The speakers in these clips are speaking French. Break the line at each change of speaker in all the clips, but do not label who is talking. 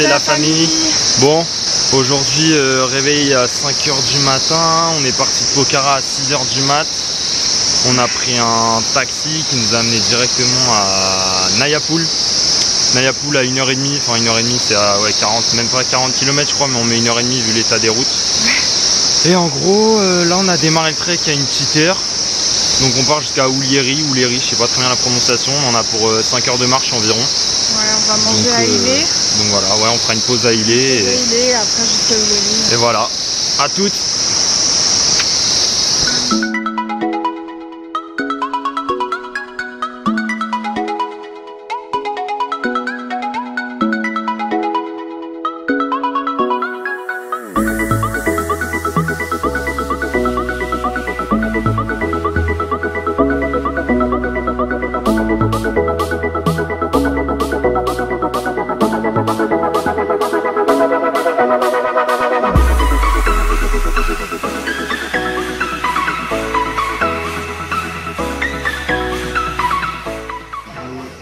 c'est la famille. Bon, aujourd'hui réveil à 5h du matin, on est parti de Pokhara à 6h du mat. On a pris un taxi qui nous a amené directement à Nayapul. Nayapul à 1h30, enfin 1h30 c'est à 40, même pas 40 km je crois, mais on met 1h30 vu l'état des routes. Et en gros, là on a démarré le trek à une petite heure. Donc on part jusqu'à Oulieri, je sais pas très bien la prononciation, on en a pour 5 heures de marche environ.
Ouais, on va manger à Ilé.
Donc voilà, ouais, on fera une pause à Ilé.
Et après jusqu'à Oulieri.
Et voilà, à toutes.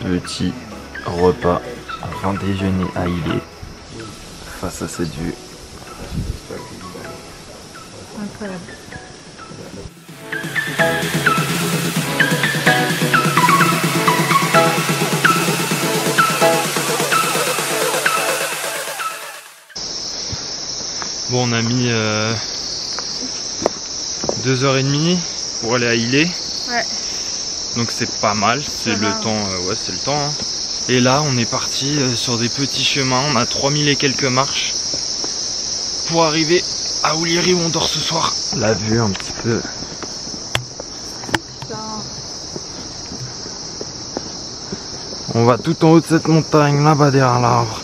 Petit repas avant déjeuner à Ilé face à cette vue.
Incroyable.
Bon, on a mis 2h30 pour aller à Ilé.
Ouais.
Donc c'est pas mal, c'est le temps, ouais c'est le temps. Hein. Et là on est parti sur des petits chemins, on a 3000 et quelques marches pour arriver à Oulieri où on dort ce soir. La vue un petit peu.
Putain.
On va tout en haut de cette montagne là-bas derrière l'arbre.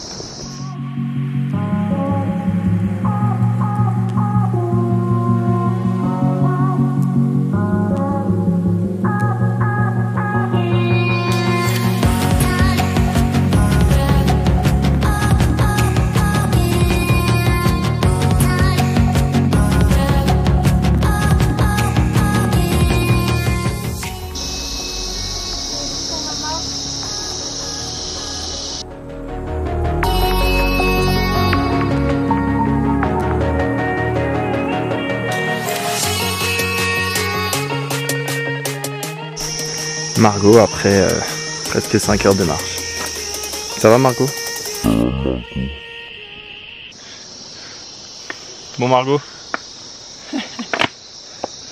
Margot après presque 5 heures de marche. Ça va Margot? Bon Margot?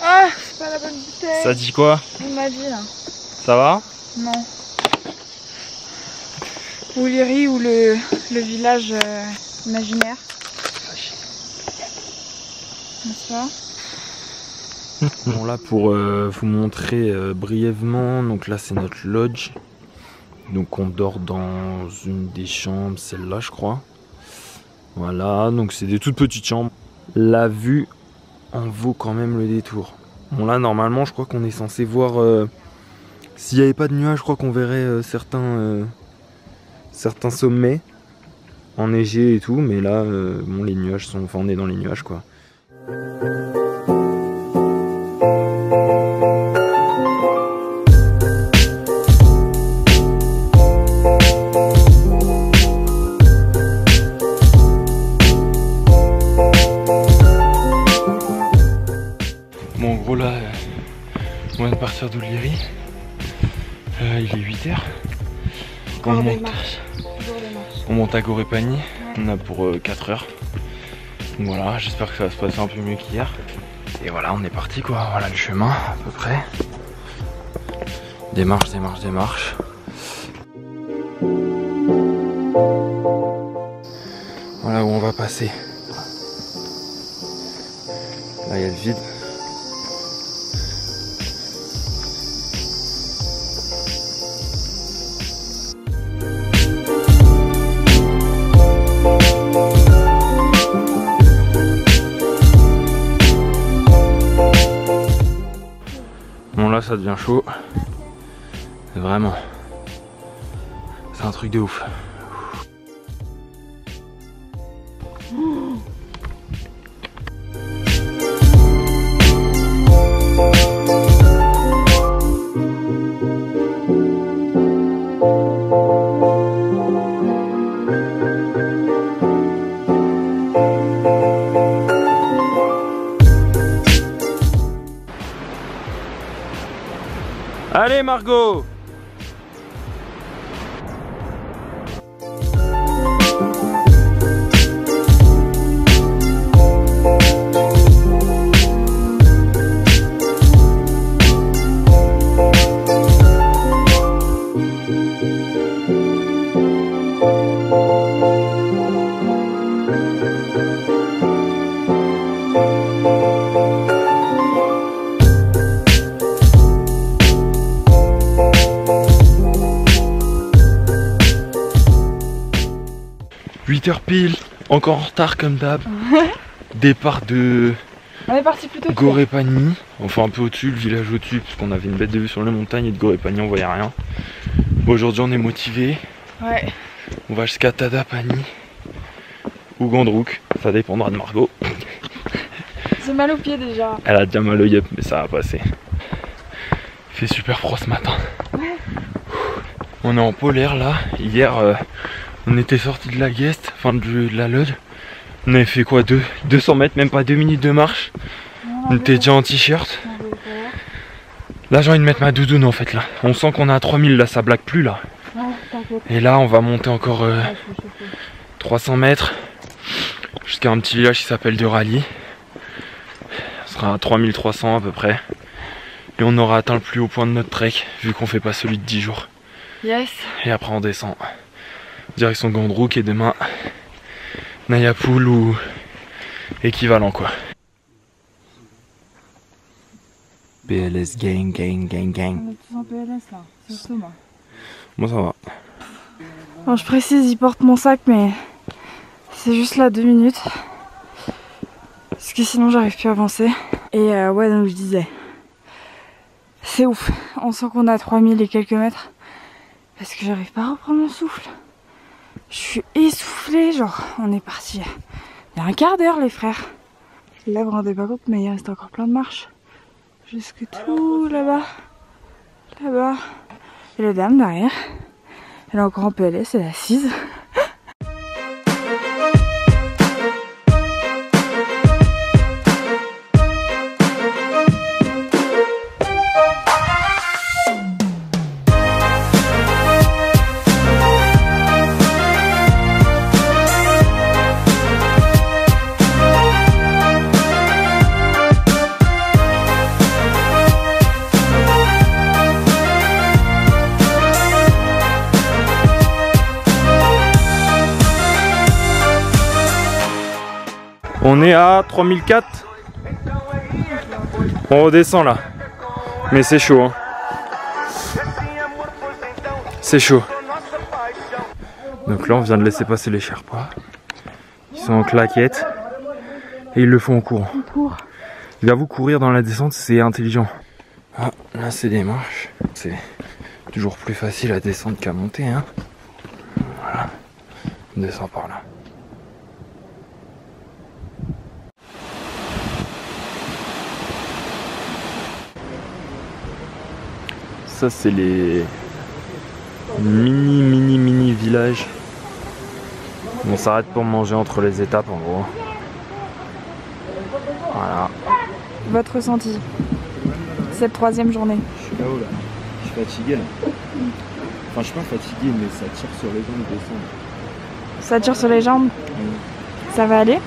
Ah, c'est pas la bonne bouteille.
Ça dit quoi?
On m'a dit là.
Ça va?
Non. Oulieri ou le village imaginaire. N'est-ce pas?
Bon là pour vous montrer brièvement, donc là c'est notre lodge. Donc on dort dans une des chambres, celle-là je crois. Voilà, donc c'est des toutes petites chambres. La vue en vaut quand même le détour. Bon là normalement je crois qu'on est censé voir, s'il n'y avait pas de nuages je crois qu'on verrait certains sommets enneigés et tout. Mais là bon les nuages sont, enfin on est dans les nuages quoi. Bon en gros là on vient de partir d'Oulieri, il est 8h, on monte à Gorépani, on a pour 4 heures, donc voilà, j'espère que ça va se passer un peu mieux qu'hier, et voilà on est parti quoi, voilà le chemin à peu près, des marches, voilà où on va passer, là il y a le vide. Bon là ça devient chaud, vraiment, c'est un truc de ouf. Allez Margot! Pile, encore en retard comme d'hab. Départ de
On est parti plutôt tôt.
Gorépani, enfin un peu au-dessus, le village au-dessus, parce qu'on avait une bête de vue sur la montagne et de Gorépani on voyait rien. Bon, aujourd'hui on est motivé.
Ouais.
On va jusqu'à Tadapani ou Gandrouk, ça dépendra de Margot.
J'ai mal aux pieds déjà.
Elle a déjà mal au yep, mais ça va passer. Il fait super froid ce matin.
Ouais.
On est en polaire là. Hier on était sorti de la guest, enfin de la lodge. On avait fait quoi, 200 mètres, même pas 2 minutes de marche. On était déjà en t-shirt. Là j'ai envie de mettre ma doudoune en fait là. On sent qu'on est à 3000 là, ça blague plus là. Et là on va monter encore 300 mètres jusqu'à un petit village qui s'appelle Durali. On sera à 3300 à peu près. Et on aura atteint le plus haut point de notre trek vu qu'on fait pas celui de 10 jours.
Yes.
Et après on descend. Direction Gandrouk et demain Nayapoul ou équivalent quoi. PLS gang gang gang gang.
On est tous en PLS là, surtout moi.
Moi ça va.
Bon, je précise, il porte mon sac mais c'est juste là 2 minutes. Parce que sinon j'arrive plus à avancer. Et ouais, donc je disais, c'est ouf, on sent qu'on est à 3000 et quelques mètres. Parce que j'arrive pas à reprendre mon souffle. Je suis essoufflée, genre on est parti il y a un quart d'heure les frères. Là vous vous rendez pas compte mais il reste encore plein de marches. Jusque tout là-bas. Là-bas. Et la dame derrière, elle est encore en PLS, elle est assise.
On est à 3004. On redescend là. Mais c'est chaud hein. C'est chaud. Donc là on vient de laisser passer les Sherpas. Ils sont en claquette. Et ils le font en courant. J'avoue, courir dans la descente c'est intelligent. Ah, là c'est des marches. C'est toujours plus facile à descendre qu'à monter hein. Voilà. On descend par là. Ça c'est les mini villages. On s'arrête pour manger entre les étapes en gros. Voilà.
Votre ressenti cette 3e journée?
Je suis là-haut là. Je suis fatigué là. Enfin je suis pas fatigué mais ça tire sur les jambes de descendre.
Ça tire sur les jambes? Ça va aller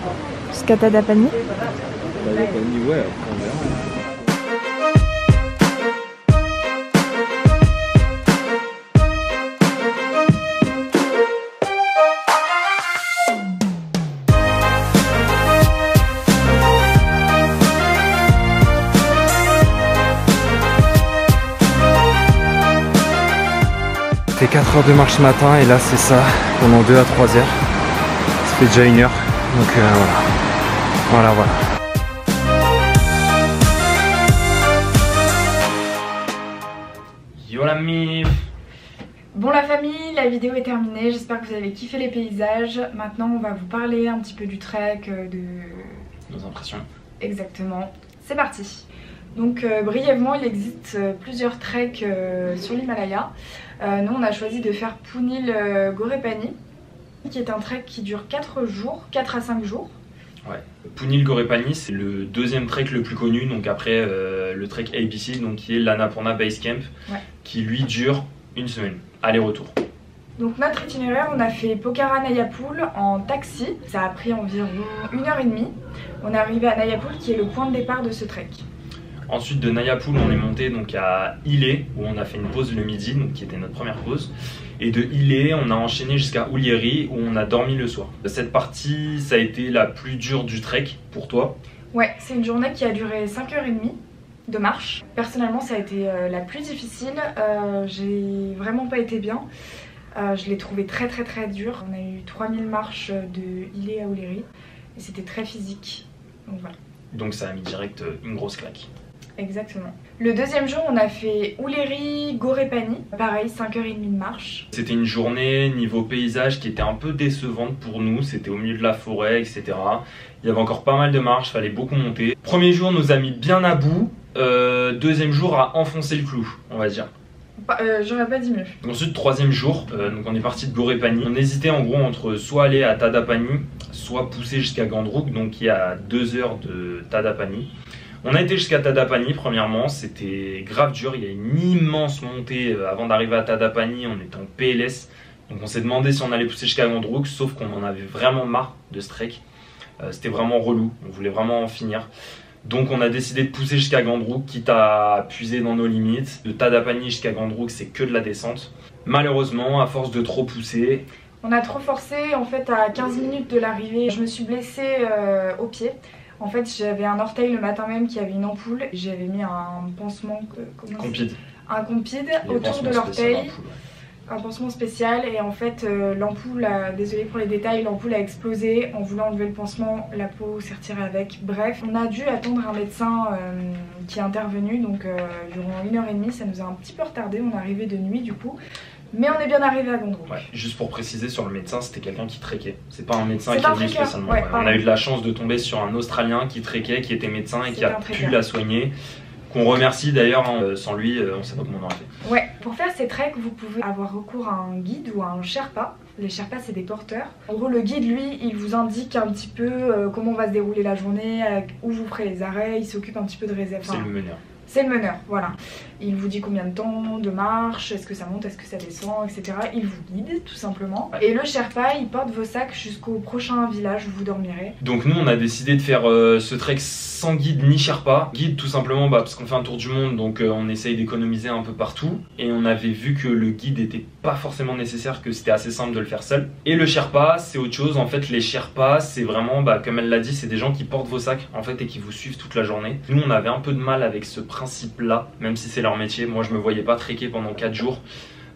jusqu'à Tadapani?
Tadapani ouais, après on verra. Ça fait 4 heures de marche ce matin et là c'est ça pendant 2 à 3 heures. Ça fait déjà 1 heure. Donc voilà. Voilà. Yo la mif.
Bon la famille, la vidéo est terminée. J'espère que vous avez kiffé les paysages. Maintenant on va vous parler un petit peu du trek, de
Nos impressions.
Exactement. C'est parti. Donc brièvement, il existe plusieurs treks sur l'Himalaya. Nous on a choisi de faire Punil Gorépani, qui est un trek qui dure 4 jours, 4 à 5 jours.
Ouais. Punil Gorépani c'est le 2e trek le plus connu, donc après le trek ABC, donc qui est l'Annapurna Base Camp, qui lui dure une semaine, aller-retour.
Donc notre itinéraire, on a fait Pokhara Nayapul en taxi, ça a pris environ 1h30. On est arrivé à Nayapul qui est le point de départ de ce trek.
Ensuite de Nayapul, on est monté donc à Ilé où on a fait une pause le midi, donc qui était notre première pause. Et de Ilé, on a enchaîné jusqu'à Ullieri où on a dormi le soir. Cette partie, ça a été la plus dure du trek pour toi.
Ouais, c'est une journée qui a duré 5h30 de marche. Personnellement, ça a été la plus difficile. J'ai vraiment pas été bien. Je l'ai trouvé très dur. On a eu 3000 marches de Ilé à Ullieri et c'était très physique. Donc voilà.
Donc ça a mis direct une grosse claque.
Exactement. Le deuxième jour, on a fait Ullieri, Gorepani. Pareil, 5h30 de marche.
C'était une journée niveau paysage qui était un peu décevante pour nous. C'était au milieu de la forêt, etc. Il y avait encore pas mal de marches, fallait beaucoup monter. Premier jour nous a mis bien à bout. Deuxième jour a enfoncé le clou, on va dire.
J'aurais pas dit mieux.
Ensuite, troisième jour, donc on est parti de Gorepani. On hésitait en gros entre soit aller à Tadapani, soit pousser jusqu'à Gandruk, donc il y a 2 heures de Tadapani. On a été jusqu'à Tadapani premièrement, c'était grave dur, il y a une immense montée avant d'arriver à Tadapani, on était en PLS. Donc on s'est demandé si on allait pousser jusqu'à Gandruk, sauf qu'on en avait vraiment marre de ce trek. C'était vraiment relou, on voulait vraiment en finir. Donc on a décidé de pousser jusqu'à Gandruk, quitte à puiser dans nos limites. De Tadapani jusqu'à Gandruk, c'est que de la descente. Malheureusement, à force de trop pousser...
On a trop forcé, en fait à 15 minutes de l'arrivée, je me suis blessée au pied. En fait j'avais un orteil le matin même qui avait une ampoule. J'avais mis un pansement...
Compide.
Un compide autour de l'orteil. Un pansement spécial et en fait l'ampoule, désolée pour les détails, l'ampoule a explosé. En voulant enlever le pansement, la peau s'est retirée avec. Bref, on a dû attendre un médecin qui est intervenu, donc durant 1h30, ça nous a un petit peu retardé. On est arrivé de nuit du coup, mais on est bien arrivé à Gandruk.
Ouais, juste pour préciser sur le médecin, c'était quelqu'un qui trekkait. C'est pas un médecin qui
est
est venu spécialement.
Ouais,
on a eu de la chance de tomber sur un Australien qui trekkait, qui était médecin et qui a pu la soigner. Qu'on remercie d'ailleurs, hein. Sans lui, on sait pas comment on aurait fait.
Ouais, pour faire ces treks, vous pouvez avoir recours à un guide ou à un Sherpa. Les Sherpas, c'est des porteurs. En gros, le guide, lui, il vous indique un petit peu comment va se dérouler la journée, où vous ferez les arrêts, il s'occupe un petit peu de réserve.
C'est le meneur.
C'est le meneur, voilà. Il vous dit combien de temps de marche, est-ce que ça monte, est-ce que ça descend, etc. Il vous guide, tout simplement. Ouais. Et le Sherpa, il porte vos sacs jusqu'au prochain village où vous dormirez.
Donc nous, on a décidé de faire ce trek sans guide ni Sherpa. Guide tout simplement parce qu'on fait un tour du monde, donc on essaye d'économiser un peu partout. Et on avait vu que le guide n'était pas forcément nécessaire, que c'était assez simple de le faire seul. Et le Sherpa, c'est autre chose. En fait, les Sherpas, c'est vraiment, comme elle l'a dit, c'est des gens qui portent vos sacs en fait et qui vous suivent toute la journée. Nous, on avait un peu de mal avec ce principe là, même si c'est leur métier. Moi je me voyais pas trekker pendant 4 jours,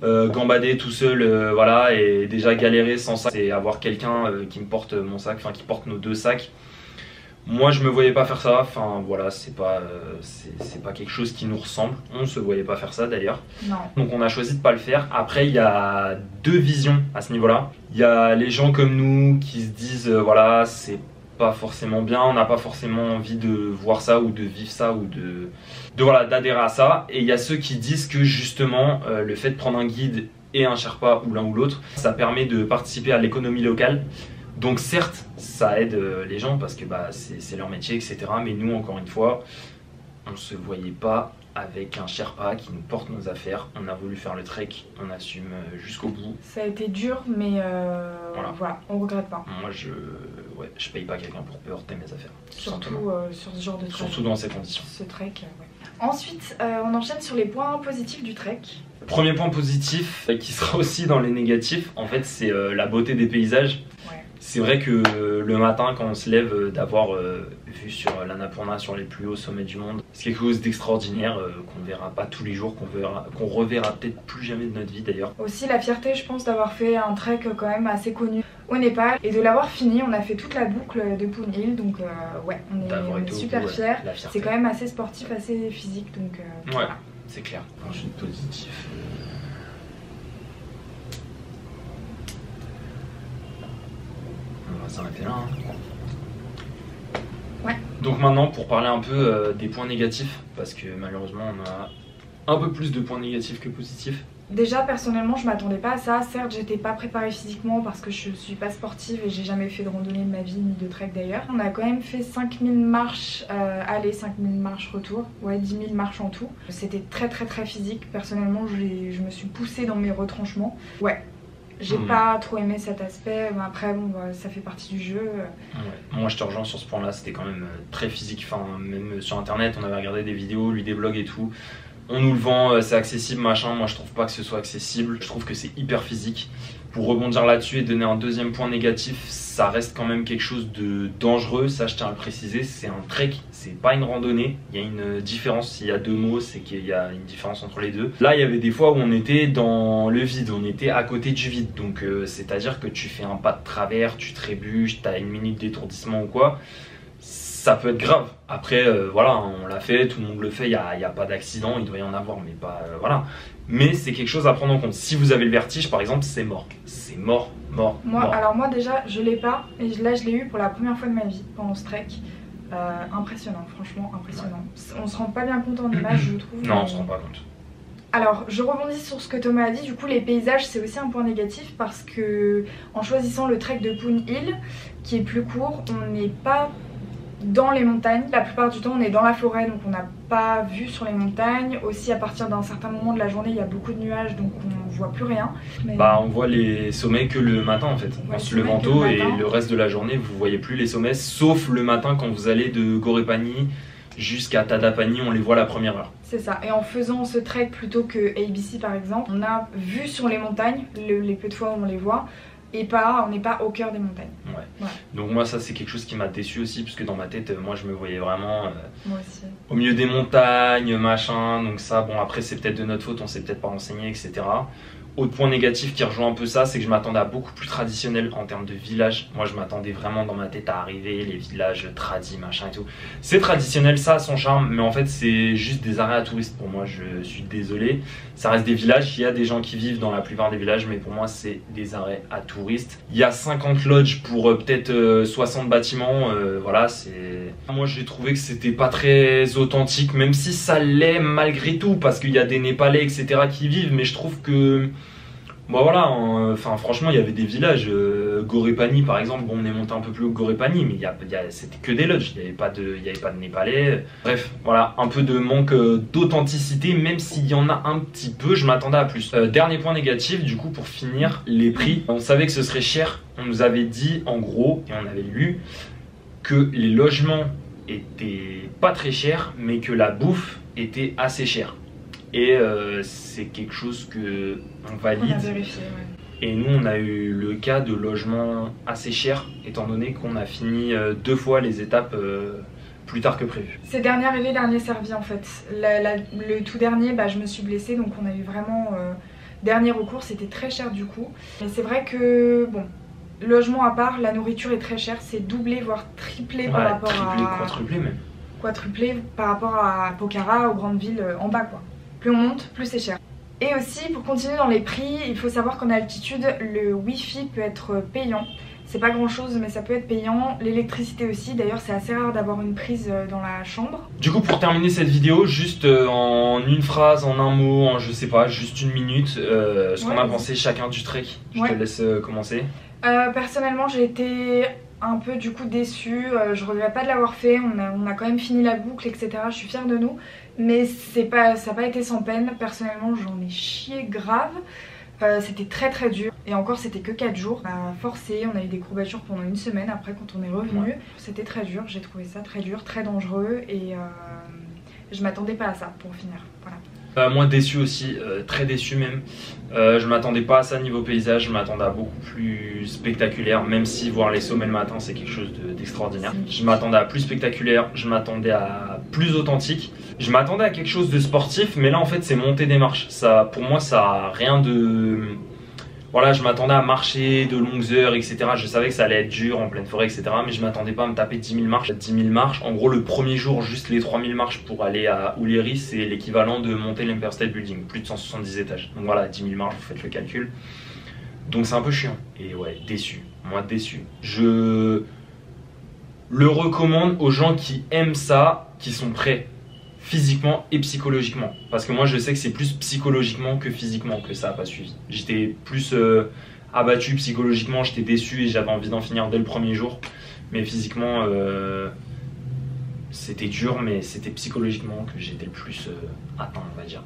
gambader tout seul, voilà, et déjà galérer sans sac, c'est avoir quelqu'un qui me porte mon sac, enfin qui porte nos 2 sacs. Moi je me voyais pas faire ça, enfin voilà, c'est pas quelque chose qui nous ressemble, on se voyait pas faire ça d'ailleurs. Donc on a choisi de pas le faire. Après il y a 2 visions à ce niveau là. Il y a les gens comme nous qui se disent voilà, c'est pas forcément bien, on n'a pas forcément envie de voir ça ou de vivre ça ou voilà, d'adhérer à ça. Et il y a ceux qui disent que justement le fait de prendre un guide et un Sherpa ou l'un ou l'autre, ça permet de participer à l'économie locale. Donc certes ça aide les gens parce que c'est leur métier, etc. Mais nous encore une fois, on se voyait pas avec un Sherpa qui nous porte nos affaires. On a voulu faire le trek, on assume jusqu'au bout.
Ça a été dur, mais voilà, on regrette pas.
Moi je paye pas quelqu'un pour porter mes affaires.
Surtout sur ce genre de trek.
Surtout dans ces conditions.
Ce trek, ouais. Ensuite, on enchaîne sur les points positifs du trek.
Premier point positif, qui sera aussi dans les négatifs, en fait c'est la beauté des paysages. Ouais. C'est vrai que le matin quand on se lève, d'avoir vu sur l'Annapurna, sur les plus hauts sommets du monde, c'est quelque chose d'extraordinaire qu'on verra pas tous les jours, qu'on reverra peut-être plus jamais de notre vie d'ailleurs.
Aussi la fierté je pense d'avoir fait un trek quand même assez connu au Népal et de l'avoir fini. On a fait toute la boucle de Poon Hill, donc ouais, on est super fiers. C'est quand même assez sportif, assez physique, donc
ouais, voilà. C'est clair. Ensuite positif. On va s'arrêter là. Hein.
Ouais.
Donc maintenant pour parler un peu des points négatifs, parce que malheureusement on a un peu plus de points négatifs que positifs.
Déjà personnellement je m'attendais pas à ça, certes j'étais pas préparée physiquement parce que je suis pas sportive et j'ai jamais fait de randonnée de ma vie ni de trek d'ailleurs. On a quand même fait 5000 marches aller, 5000 marches retour, ouais 10 000 marches en tout. C'était très physique, personnellement je me suis poussée dans mes retranchements. Ouais, j'ai pas trop aimé cet aspect, mais après bon bah, ça fait partie du jeu.
Ouais. Moi je te rejoins sur ce point là, c'était quand même très physique, enfin même sur internet on avait regardé des vidéos, lu des blogs et tout. On nous le vend, c'est accessible, machin. Moi, je trouve pas que ce soit accessible. Je trouve que c'est hyper physique. Pour rebondir là-dessus et donner un deuxième point négatif, ça reste quand même quelque chose de dangereux. Ça, je tiens à le préciser. C'est un trek, c'est pas une randonnée. Il y a une différence. S'il y a deux mots, c'est qu'il y a une différence entre les deux. Là, il y avait des fois où on était dans le vide. On était à côté du vide. Donc, c'est-à-dire que tu fais un pas de travers, tu trébuches, t'as une minute d'étourdissement ou quoi. Ça peut être grave. Après, voilà, on l'a fait, tout le monde le fait, il n'y a pas d'accident, il doit y en avoir, mais pas... voilà. Mais c'est quelque chose à prendre en compte. Si vous avez le vertige, par exemple, c'est mort. C'est mort.
Alors moi déjà, je l'ai pas, et là je l'ai eu pour la première fois de ma vie, pendant ce trek. Impressionnant, franchement impressionnant. Ouais. On se rend pas bien compte en image, je trouve.
Non, on se rend pas compte.
Alors, je rebondis sur ce que Thomas a dit, du coup les paysages c'est aussi un point négatif parce que en choisissant le trek de Poon Hill, qui est plus court, on n'est pas dans les montagnes. La plupart du temps on est dans la forêt donc on n'a pas vue sur les montagnes. Aussi à partir d'un certain moment de la journée il y a beaucoup de nuages donc on voit plus rien. Mais... Bah
on voit les sommets que le matin en fait. On se lève tôt et le reste de la journée vous voyez plus les sommets sauf le matin quand vous allez de Gorepani jusqu'à Tadapani, on les voit la première heure.
C'est ça, et en faisant ce trek plutôt que ABC par exemple, on a vu sur les montagnes, les peu de fois où on les voit, et on n'est pas au cœur des montagnes.
Ouais. Donc moi ça c'est quelque chose qui m'a déçu aussi, parce que dans ma tête, moi je me voyais vraiment
moi aussi.
Au milieu des montagnes, machin, donc ça, bon après c'est peut-être de notre faute, on s'est peut-être pas renseigné, etc. Autre point négatif qui rejoint un peu ça, c'est que je m'attendais à beaucoup plus traditionnel en termes de village. Moi je m'attendais vraiment dans ma tête à arriver, les villages tradis, machin et tout. C'est traditionnel, ça a son charme, mais en fait c'est juste des arrêts à touristes pour moi, je suis désolé. Ça reste des villages, il y a des gens qui vivent dans la plupart des villages, mais pour moi c'est des arrêts à touristes. Il y a 50 lodges pour peut-être 60 bâtiments, voilà, c'est... Moi j'ai trouvé que c'était pas très authentique, même si ça l'est malgré tout, parce qu'il y a des Népalais, etc. qui vivent, mais je trouve que... Bon voilà, enfin franchement il y avait des villages, Gorepani par exemple, bon on est monté un peu plus haut que Gorepani, mais c'était que des lodges, il n'y avait pas de Népalais. Bref, voilà, un peu de manque d'authenticité, même s'il y en a un petit peu, je m'attendais à plus. Dernier point négatif, du coup pour finir, les prix. On savait que ce serait cher, on nous avait dit en gros, et on avait lu, que les logements étaient pas très chers, mais que la bouffe était assez chère. Et c'est quelque chose que on valide.
On a vérifié, ouais.
Et nous on a eu le cas de logement assez cher, étant donné qu'on a fini 2 fois les étapes plus tard que prévu.
C'est dernier arrivé, dernier servi en fait. Le tout dernier, bah, je me suis blessée, donc on a eu vraiment dernier recours, c'était très cher du coup. Mais c'est vrai que bon, logement à part, la nourriture est très chère, c'est doublé voire triplé par rapport à...
Quadruplé même.
Quadruplé par rapport à Pokhara, aux grandes villes en bas quoi. Plus on monte, plus c'est cher. Et aussi, pour continuer dans les prix, il faut savoir qu'en altitude, le wifi peut être payant. C'est pas grand chose, mais ça peut être payant. L'électricité aussi, d'ailleurs c'est assez rare d'avoir une prise dans la chambre.
Du coup, pour terminer cette vidéo, juste en une phrase, en un mot, en je sais pas, juste une minute, ce qu'on a pensé chacun du trek. Je te laisse commencer.
Personnellement, j'ai été un peu du coup déçue, je regrette pas de l'avoir fait, on a quand même fini la boucle, etc. Je suis fière de nous, mais ça n'a pas été sans peine. Personnellement, j'en ai chié grave. C'était très dur, et encore c'était que 4 jours. On a forcé, on a eu des courbatures pendant une semaine après quand on est revenu. C'était très dur, j'ai trouvé ça très dur, très dangereux, et je m'attendais pas à ça pour finir. Voilà.
Moi déçu aussi, très déçu même. Je m'attendais pas à ça niveau paysage, je m'attendais à beaucoup plus spectaculaire, même si voir les sommets le matin c'est quelque chose d'extraordinaire. Je m'attendais à plus spectaculaire, je m'attendais à plus authentique, je m'attendais à quelque chose de sportif, mais là en fait c'est monter des marches. Ça, pour moi ça a rien de... Voilà, je m'attendais à marcher de longues heures, etc. Je savais que ça allait être dur en pleine forêt, etc. Mais je m'attendais pas à me taper 10 000 marches. 10 000 marches, en gros, le premier jour, juste les 3 000 marches pour aller à Ullery, c'est l'équivalent de monter l'Empire State Building, plus de 170 étages. Donc voilà, 10 000 marches, vous faites le calcul. Donc c'est un peu chiant. Et ouais, déçu. Moi, déçu. Je le recommande aux gens qui aiment ça, qui sont prêts physiquement et psychologiquement. Parce que moi je sais que c'est plus psychologiquement que physiquement que ça n'a pas suivi. J'étais plus abattu psychologiquement, j'étais déçu et j'avais envie d'en finir dès le premier jour. Mais physiquement, c'était dur, mais c'était psychologiquement que j'étais le plus atteint, on va dire.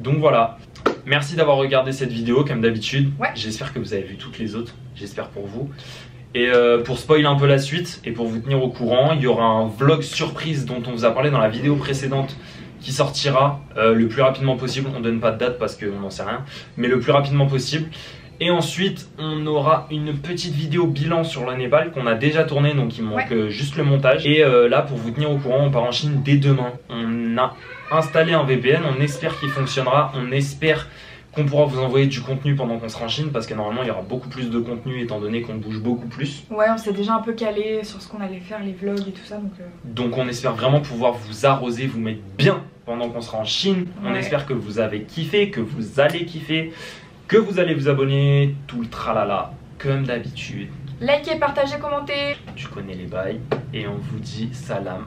Donc voilà, merci d'avoir regardé cette vidéo comme d'habitude.
Ouais.
J'espère que vous avez vu toutes les autres, j'espère pour vous. Et pour spoiler un peu la suite et pour vous tenir au courant, il y aura un vlog surprise dont on vous a parlé dans la vidéo précédente qui sortira le plus rapidement possible. On ne donne pas de date parce qu'on n'en sait rien, mais le plus rapidement possible. Et ensuite, on aura une petite vidéo bilan sur le Népal qu'on a déjà tournée, donc il manque juste le montage. Et là, pour vous tenir au courant, on part en Chine dès demain. On a installé un VPN, on espère qu'il fonctionnera, on espère qu'on pourra vous envoyer du contenu pendant qu'on sera en Chine, parce que normalement il y aura beaucoup plus de contenu étant donné qu'on bouge beaucoup plus.
Ouais, on s'est déjà un peu calé sur ce qu'on allait faire, les vlogs et tout ça.
Donc on espère vraiment pouvoir vous arroser, vous mettre bien pendant qu'on sera en Chine. On espère que vous avez kiffé, que vous allez kiffer, que vous allez vous abonner, tout le tralala, comme d'habitude.
Likez, partagez, commentez.
Tu connais les bails. Et on vous dit salam.